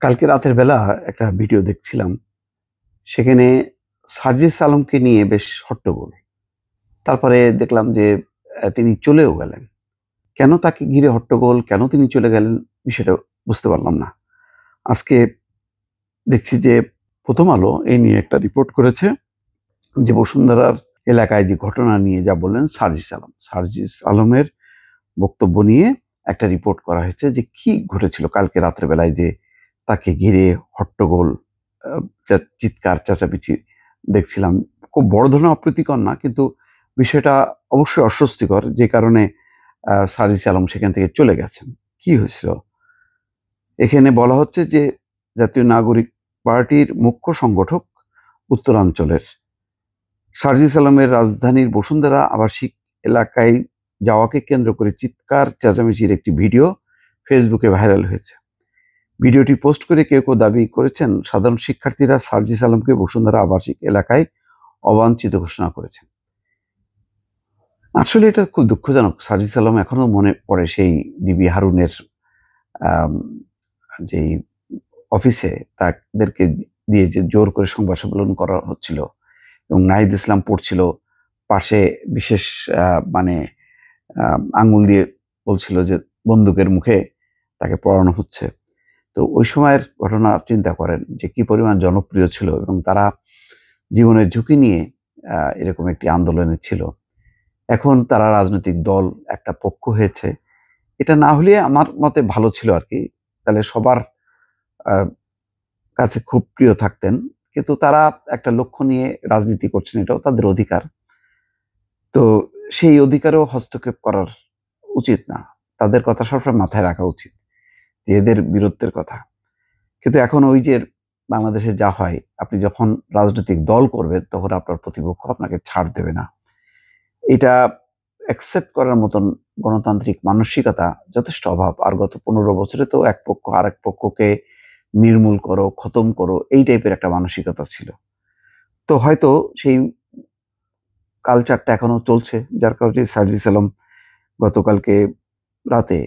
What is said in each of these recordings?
কালকে রাতের বেলা একটা ভিডিও দেখছিলাম। সেখানে সার্জিস আলমকে নিয়ে বেশ হট্টগোল। তারপরে দেখলাম যে তিনি চলেও গেলেন। কেন তাকে ঘিরে হট্টগোল, কেন তিনি চলে গেলেন বিষয়টা বুঝতে পারলাম না। আজকে দেখছি যে প্রথম আলো এই নিয়ে একটা রিপোর্ট করেছে যে বসুন্ধরার এলাকায় যে ঘটনা নিয়ে যা বললেন সার্জিস আলম। সার্জিস আলমের বক্তব্য নিয়ে একটা রিপোর্ট করা হয়েছে যে কি ঘটেছিল কালকে রাতের বেলায়, যে তাকে ঘিরে হট্টগোল, চিৎকার চেঁচামেচি দেখছিলাম। খুব বড় ধরনের অপ্রীতিকর না, কিন্তু বিষয়টা অবশ্যই অস্বস্তিকর, যে কারণে সার্জিস আলম সেখান থেকে চলে গেছেন। কি হয়েছিল এখানে বলা হচ্ছে যে জাতীয় নাগরিক পার্টির মুখ্য সংগঠক উত্তরাঞ্চলের সার্জিস আলমের রাজধানীর বসুন্ধরা আবাসিক এলাকায় যাওয়াকে কেন্দ্র করে চিৎকার চেঁচামেচির একটি ভিডিও ফেসবুকে ভাইরাল হয়েছে। ভিডিওটি পোস্ট করে কেউ কেউ দাবি করেছেন সাধারণ শিক্ষার্থীরা সার্জিস আলমকে বসুন্ধরা আবাসিক এলাকায় অবাঞ্ছিত ঘোষণা করেছেন। আসলে এটা খুব দুঃখজনক। সার্জিস আলম এখনো মনে পড়ে সেই ডিবি হারুনের যেই অফিসে তাদেরকে দিয়ে যে জোর করে সংবাদ সম্মেলন করা হচ্ছিল এবং নাহিদ ইসলাম পড়ছিল পাশে, বিশেষ মানে আঙুল দিয়ে বলছিল যে বন্দুকের মুখে তাকে পড়ানো হচ্ছে। তো ওই সময়ের ঘটনা চিন্তা করেন যে কি পরিমাণ জনপ্রিয় ছিল, এবং তারা জীবনের ঝুঁকি নিয়ে এরকম একটি আন্দোলনে ছিল। এখন তারা রাজনৈতিক দল, একটা পক্ষ হয়েছে। এটা না হলে আমার মতে ভালো ছিল আর কি, তাহলে সবার কাছে খুব প্রিয় থাকতেন। কিন্তু তারা একটা লক্ষ্য নিয়ে রাজনীতি করছেন, এটাও তাদের অধিকার। তো সেই অধিকারেও হস্তক্ষেপ করার উচিত না। তাদের কথা সবসময় মাথায় রাখা উচিত যে এদের বীরত্বের কথা। কিন্তু এখন ওই যে বাংলাদেশে যা হয়, আপনি যখন রাজনৈতিক দল করবেন তখন আপনার প্রতিপক্ষ আপনাকে ছাড় দেবে না। এটা অ্যাকসেপ্ট করার মতন গণতান্ত্রিক মানসিকতা যথেষ্ট অভাব। আর গত 15 বছরে তো এক পক্ষ আরেক পক্ষকে নির্মূল করো, খতম করো, এই টাইপের একটা মানসিকতা ছিল। তো হয়তো সেই কালচারটা এখনো চলছে, যার কারণে সার্জিস আলম গতকালকে রাতে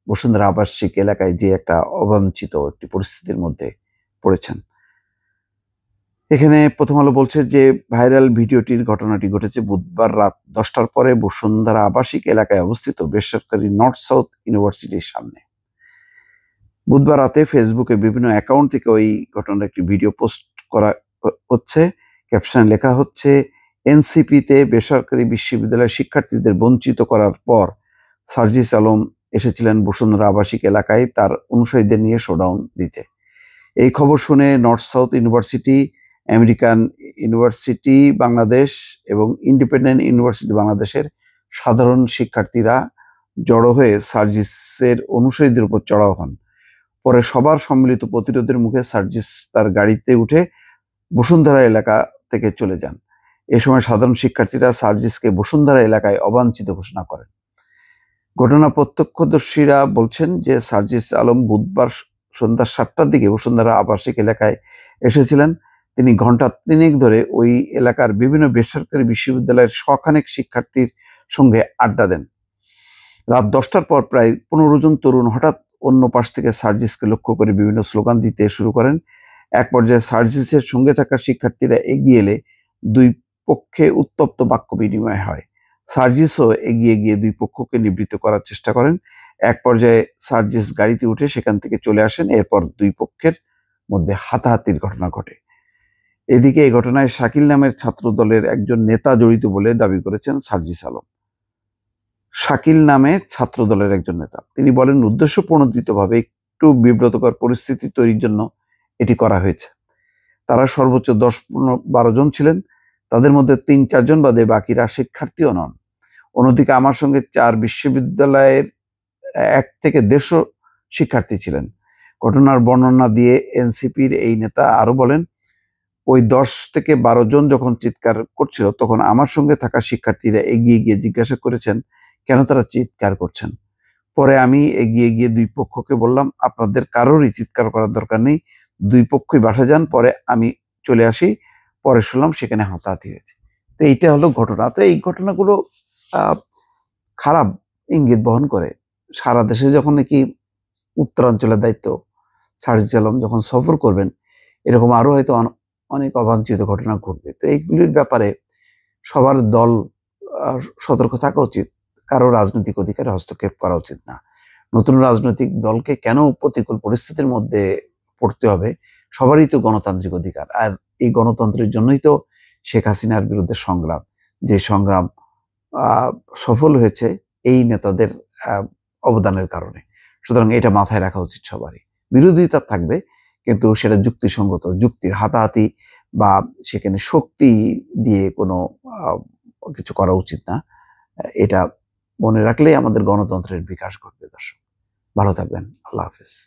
বসুন্ধরা আবাসিক এলাকায় যে একটা অবাঞ্ছিত একটি পরিস্থিতির মধ্যে পড়েছেন। এখানে প্রথম আলো বলছে যে ভাইরাল ভিডিওটির ঘটনাটি ঘটেছে বুধবার রাত 10টার পরে বসুন্ধরা আবাসিক এলাকায় অবস্থিত বেসরকারি নর্থ সাউথ ইউনিভার্সিটির সামনে। বুধবার রাতে ফেসবুকে বিভিন্ন অ্যাকাউন্ট থেকে ওই ঘটনার একটি ভিডিও পোস্ট করা হচ্ছে। ক্যাপশনে লেখা হচ্ছে, এনসিপিতে বেসরকারি বিশ্ববিদ্যালয়ের শিক্ষার্থীদের বঞ্চিত করার পর সার্জিস আলম এসেছিলেন বসুন্ধরা আবাসিক এলাকায় তার অনুসারীদের নিয়ে শোডাউন দিতে। এই খবর শুনে north south university, American university Bangladesh এবং ইন্ডিপেন্ডেন্ট ইউনিভার্সিটি বাংলাদেশের সাধারণ শিক্ষার্থীরা জড়ো হয়ে সার্জিসের অনুসারীদের উপর চড়াও হন। পরে সবার সম্মিলিত প্রতিরোধের মুখে সার্জিস তার গাড়িতে উঠে বসুন্ধরা এলাকা থেকে চলে যান। এ সময় সাধারণ শিক্ষার্থীরা সার্জিসকে বসুন্ধরা এলাকায় অবাঞ্ছিত ঘোষণা করেন। ঘটনা প্রত্যক্ষদর্শীরা বলছেন যে সার্জিস আলম বুধবার সন্ধ্যা 7টার দিকে বসুন্ধরা আবাসিক এলাকায় এসেছিলেন। তিনি ঘন্টা 3 ধরে ওই এলাকার বিভিন্ন বেসরকারি বিশ্ববিদ্যালয়ের শখানেক শিক্ষার্থীর সঙ্গে আড্ডা দেন। রাত 10টার পর প্রায় 15 জন তরুণ হঠাৎ অন্য পাশ থেকে সার্জিসকে লক্ষ্য করে বিভিন্ন স্লোগান দিতে শুরু করেন। এক পর্যায়ে সার্জিসের সঙ্গে থাকা শিক্ষার্থীরা এগিয়ে এলে দুই পক্ষে উত্তপ্ত বাক্য বিনিময় হয়। সার্জিসও এগিয়ে গিয়ে দুই পক্ষকে নিবৃত্ত করার চেষ্টা করেন। এক পর্যায়ে সার্জিস গাড়িতে উঠে সেখান থেকে চলে আসেন। এরপর দুই পক্ষের মধ্যে হাতাহাতির ঘটনা ঘটে। এদিকে এই ঘটনায় শাকিল নামের ছাত্র দলের একজন নেতা জড়িত বলে দাবি করেছেন সার্জিস আলম। শাকিল নামে ছাত্র দলের একজন নেতা, তিনি বলেন উদ্দেশ্যপ্রণোদিতভাবে একটু বিব্রতকর পরিস্থিতি তৈরির জন্য এটি করা হয়েছে। তারা সর্বোচ্চ 10-12 জন ছিলেন। তাদের মধ্যে 3-4 জন বাদে বাকিরা শিক্ষার্থীও নন। অন্যদিকে আমার সঙ্গে 4 বিশ্ববিদ্যালয়ের 1 থেকে 150 শিক্ষার্থী ছিলেন। ঘটনার বর্ণনা দিয়ে এনসিপির এই নেতা আরো বলেন, ওই 10 থেকে 12 জন যখন চিৎকার করছিল তখন আমার সঙ্গে থাকা শিক্ষার্থীরা এগিয়ে গিয়ে জিজ্ঞাসা করেছেন কেন তারা চিৎকার করছেন। পরে আমি এগিয়ে গিয়ে দুই পক্ষকে বললাম, আপনাদের কারোরই চিৎকার করার দরকার নেই, দুই পক্ষই বাসা যান। পরে আমি চলে আসি, পরে শুনলাম সেখানে হাতাহাতি হয়েছে। তো এইটা হলো ঘটনা। তো এই ঘটনাগুলো খারাপ ইঙ্গিত বহন করে। সারা দেশে যখন নাকি উত্তরাঞ্চলের দায়িত্ব সার্জিস আলম যখন সফর করবেন, এরকম আরো হয়তো অনেক অবাঞ্ছিত ঘটনা ঘটবে। তো এইগুলির ব্যাপারে সবার দল সতর্ক থাকা উচিত, কারো রাজনৈতিক অধিকারে হস্তক্ষেপ করা উচিত না। নতুন রাজনৈতিক দলকে কেন প্রতিকূল পরিস্থিতির মধ্যে পড়তে হবে? সবারই তো গণতান্ত্রিক অধিকার, আর এই গণতন্ত্রের জন্যই তো শেখ হাসিনার বিরুদ্ধে সংগ্রাম, যে সংগ্রাম আহ, সফল হয়েছে এই নেতাদের অবদানের কারণে। সুতরাং এটা মাথায় রাখা উচিত সবারই। বিরোধিতা থাকবে, কিন্তু সেটা যুক্তিসঙ্গত, যুক্তির হাতাহাতি বা সেখানে শক্তি দিয়ে কোনো কিছু করা উচিত না। এটা মনে রাখলেই আমাদের গণতন্ত্রের বিকাশ ঘটবে। দর্শক, ভালো থাকবেন। আল্লাহ হাফেজ।